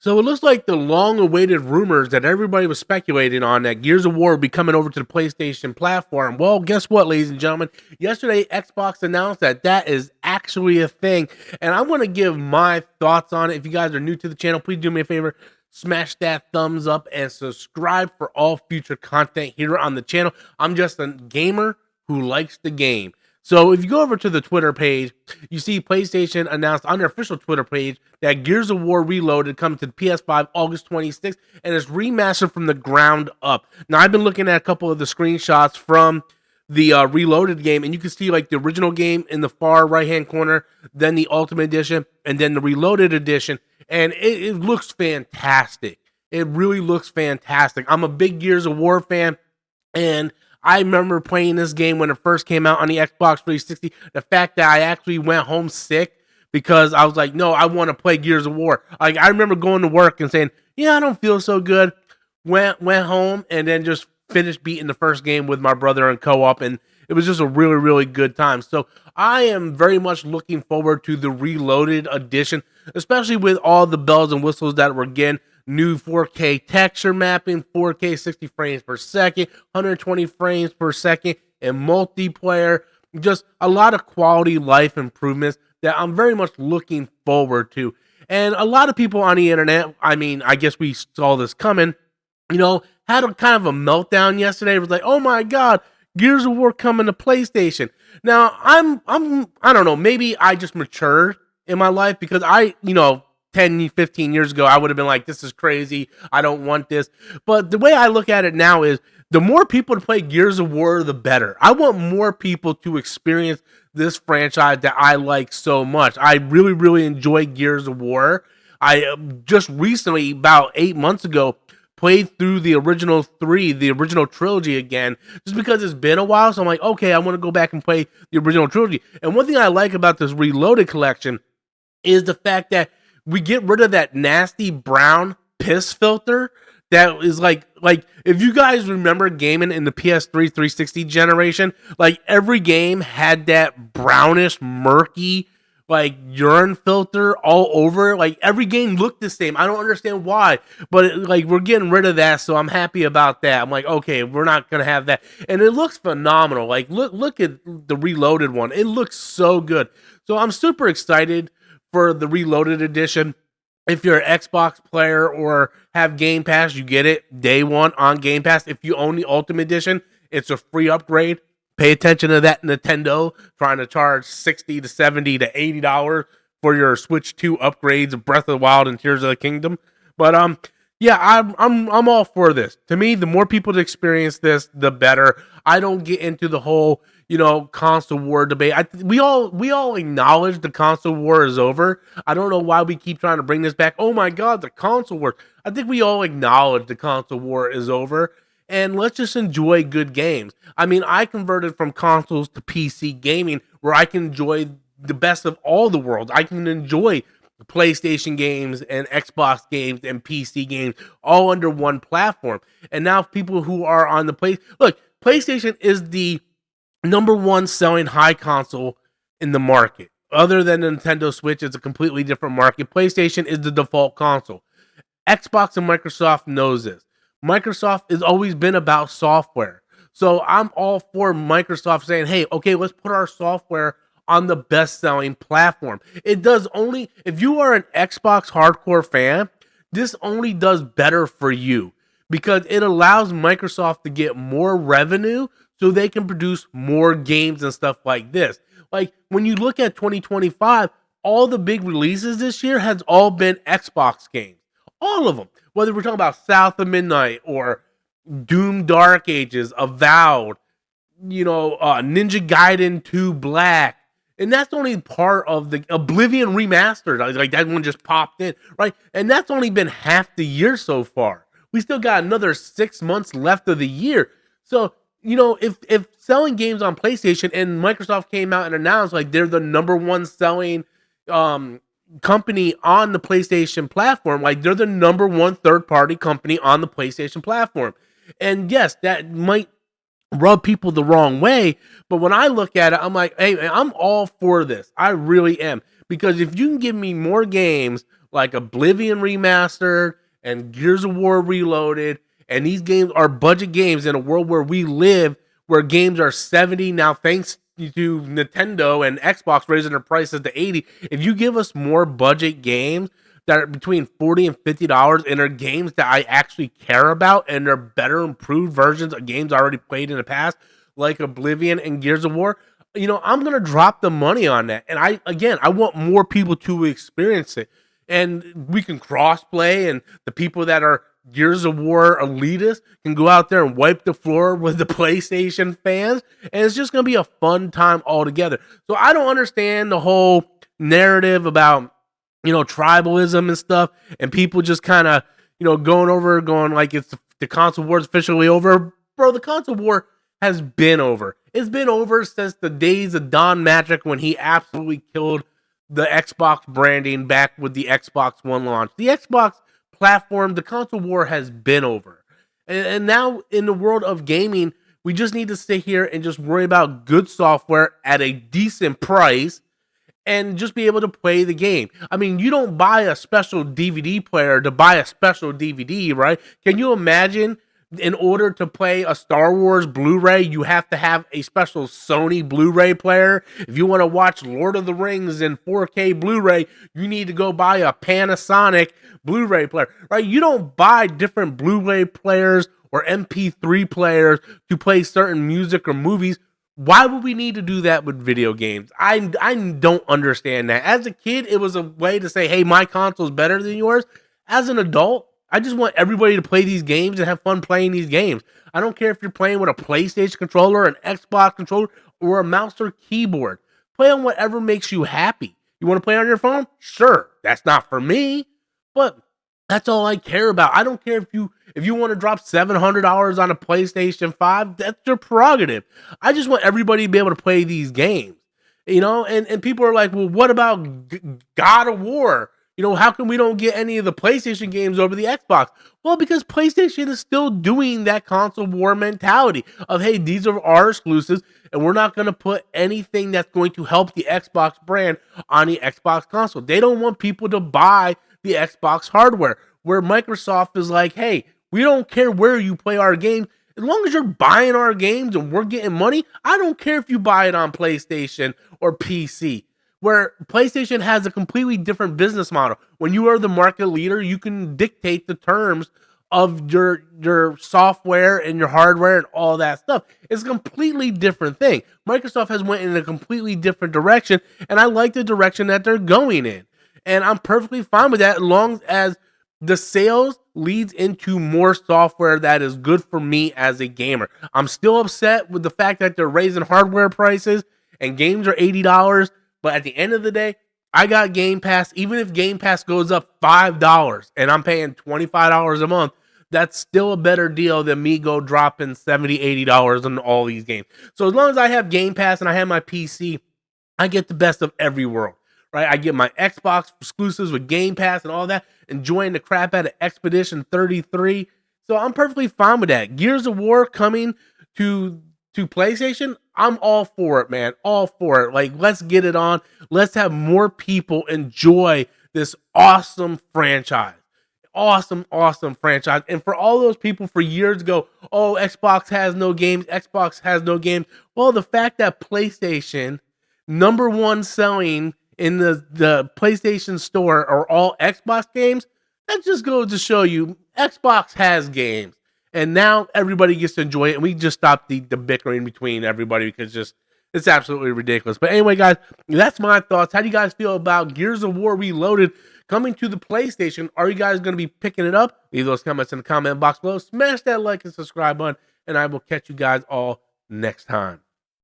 So it looks like the long-awaited rumors that everybody was speculating on that Gears of War would be coming over to the PlayStation platform. Well, guess what, ladies and gentlemen? Yesterday, Xbox announced that that is actually a thing, and I want to give my thoughts on it. If you guys are new to the channel, please do me a favor, smash that thumbs up and subscribe for all future content here on the channel. I'm just a gamer who likes the game. So if you go over to the Twitter page, you see PlayStation announced on their official Twitter page that Gears of War Reloaded comes to the PS5 August 26th and is remastered from the ground up. Now, I've been looking at a couple of the screenshots from the Reloaded game, and you can see like the original game in the far right-hand corner, then the Ultimate Edition, and then the Reloaded Edition, and it looks fantastic. It really looks fantastic. I'm a big Gears of War fan, and I remember playing this game when it first came out on the Xbox 360. The fact that I actually went home sick because I was like, no, I want to play Gears of War. Like, I remember going to work and saying, yeah, I don't feel so good. Went home and then just finished beating the first game with my brother in co-op, and it was just a really, really good time. So I am very much looking forward to the Reloaded edition, especially with all the bells and whistles that we're getting. New 4K texture mapping, 4K 60 frames per second, 120 frames per second, and multiplayer. Just a lot of quality life improvements that I'm very much looking forward to. And a lot of people on the internet, I mean, I guess we saw this coming, had a kind of a meltdown yesterday. It was like, oh my God, Gears of War coming to PlayStation. Now, I don't know, maybe I just matured in my life because 10, 15 years ago, I would have been like, this is crazy. I don't want this. But the way I look at it now is the more people to play Gears of War, the better. I want more people to experience this franchise that I like so much. I really, really enjoy Gears of War. I just recently, about 8 months ago, played through the original trilogy again, just because it's been a while. So I'm like, okay, I want to go back and play the original trilogy. And one thing I like about this Reloaded collection is the fact that we get rid of that nasty brown piss filter that is like if you guys remember gaming in the PS3 360 generation, like every game had that brownish, murky, like urine filter all over. Like every game looked the same. I don't understand why, but we're getting rid of that, so I'm happy about that. I'm like, okay, we're not gonna have that, and it looks phenomenal. Like look at the Reloaded one. It looks so good. So I'm super excited for the Reloaded edition. If you're an Xbox player or have Game Pass, you get it day one on Game Pass. If you own the Ultimate Edition, it's a free upgrade. Pay attention to that, Nintendo trying to charge $60 to $70 to $80 for your Switch 2 upgrades of Breath of the Wild and Tears of the Kingdom. But yeah, I'm all for this. To me, the more people to experience this, the better. I don't get into the whole console war debate. We all acknowledge the console war is over. I don't know why we keep trying to bring this back. Oh my God, the console war. I think we all acknowledge the console war is over, and let's just enjoy good games. I mean, I converted from consoles to PC gaming where I can enjoy the best of all the worlds. I can enjoy PlayStation games and Xbox games and PC games all under one platform. And now people who are on the PlayStation is the number one selling high console in the market. Other than Nintendo Switch, it's a completely different market. PlayStation is the default console. Xbox and Microsoft knows this. Microsoft has always been about software. So I'm all for Microsoft saying, hey, okay, let's put our software on the best-selling platform. It does only, if you are an Xbox hardcore fan, this only does better for you because it allows Microsoft to get more revenue so they can produce more games and stuff like this. Like when you look at 2025, all the big releases this year has all been Xbox games. All of them. Whether we're talking about South of Midnight or Doom Dark Ages, Avowed, Ninja Gaiden 2 Black. And that's only part of the Oblivion Remastered. Like that one just popped in, right? And that's only been half the year so far. We still got another 6 months left of the year. So if selling games on PlayStation and Microsoft came out and announced like they're the number one selling company on the PlayStation platform, like they're the number one third-party company on the PlayStation platform. And yes, that might rub people the wrong way, but when I look at it, I'm like, hey, man, I'm all for this. I really am. Because if you can give me more games like Oblivion Remastered and Gears of War Reloaded. And these games are budget games in a world where we live, where games are 70 now, thanks to Nintendo and Xbox raising their prices to 80. If you give us more budget games that are between $40 and $50 and are games that I actually care about and they're better improved versions of games I already played in the past, like Oblivion and Gears of War, I'm gonna drop the money on that. And I want more people to experience it. And we can cross play, and the people that are Gears of War elitists can go out there and wipe the floor with the PlayStation fans, and it's just gonna be a fun time altogether. So I don't understand the whole narrative about tribalism and stuff, and people just kind of going like it's the console war is officially over. Bro, the console war has been over. It's been over since the days of Don Magic, when he absolutely killed the Xbox branding back with the Xbox One launch. The Xbox platform, the console war has been over. And now in the world of gaming, we just need to sit here and just worry about good software at a decent price and just be able to play the game. I mean, you don't buy a special DVD player to buy a special DVD, right? Can you imagine, in order to play a Star Wars Blu-ray, you have to have a special Sony Blu-ray player? If you want to watch Lord of the Rings in 4K Blu-ray, you need to go buy a Panasonic Blu-ray player, right? You don't buy different Blu-ray players or MP3 players to play certain music or movies. Why would we need to do that with video games? I don't understand that. As a kid, it was a way to say, hey, my console is better than yours. As an adult, I just want everybody to play these games and have fun playing these games. I don't care if you're playing with a PlayStation controller, an Xbox controller, or a mouse or keyboard. Play on whatever makes you happy. You want to play on your phone? Sure. That's not for me, but that's all I care about. I don't care if you want to drop $700 on a PlayStation 5, that's your prerogative. I just want everybody to be able to play these games. And people are like, well, what about God of War? How come we don't get any of the PlayStation games over the Xbox? Well, because PlayStation is still doing that console war mentality of, hey, these are our exclusives, and we're not going to put anything that's going to help the Xbox brand on the Xbox console. They don't want people to buy the Xbox hardware, where Microsoft is like, hey, we don't care where you play our games. As long as you're buying our games and we're getting money, I don't care if you buy it on PlayStation or PC. Where PlayStation has a completely different business model. When you are the market leader, you can dictate the terms of your software and your hardware and all that stuff. It's a completely different thing. Microsoft has went in a completely different direction, and I like the direction that they're going in. And I'm perfectly fine with that, as long as the sales leads into more software that is good for me as a gamer. I'm still upset with the fact that they're raising hardware prices and games are $80. But at the end of the day, I got Game Pass. Even if Game Pass goes up $5 and I'm paying $25 a month, that's still a better deal than me dropping $70, $80 on all these games. So as long as I have Game Pass and I have my PC, I get the best of every world, right? I get my Xbox exclusives with Game Pass and all that, enjoying the crap out of Expedition 33. So I'm perfectly fine with that. Gears of War coming to PlayStation, I'm all for it, man. All for it. Like, let's get it on. Let's have more people enjoy this awesome franchise. Awesome franchise. And for all those people for years ago, oh, Xbox has no games. Xbox has no games. Well, the fact that PlayStation, number one selling in the PlayStation store, are all Xbox games, that just goes to show you Xbox has games. And now everybody gets to enjoy it, and we just stop the bickering between everybody, because it's absolutely ridiculous. But anyway, guys, that's my thoughts. How do you guys feel about Gears of War Reloaded coming to the PlayStation? Are you guys going to be picking it up? Leave those comments in the comment box below. Smash that like and subscribe button, and I will catch you guys all next time.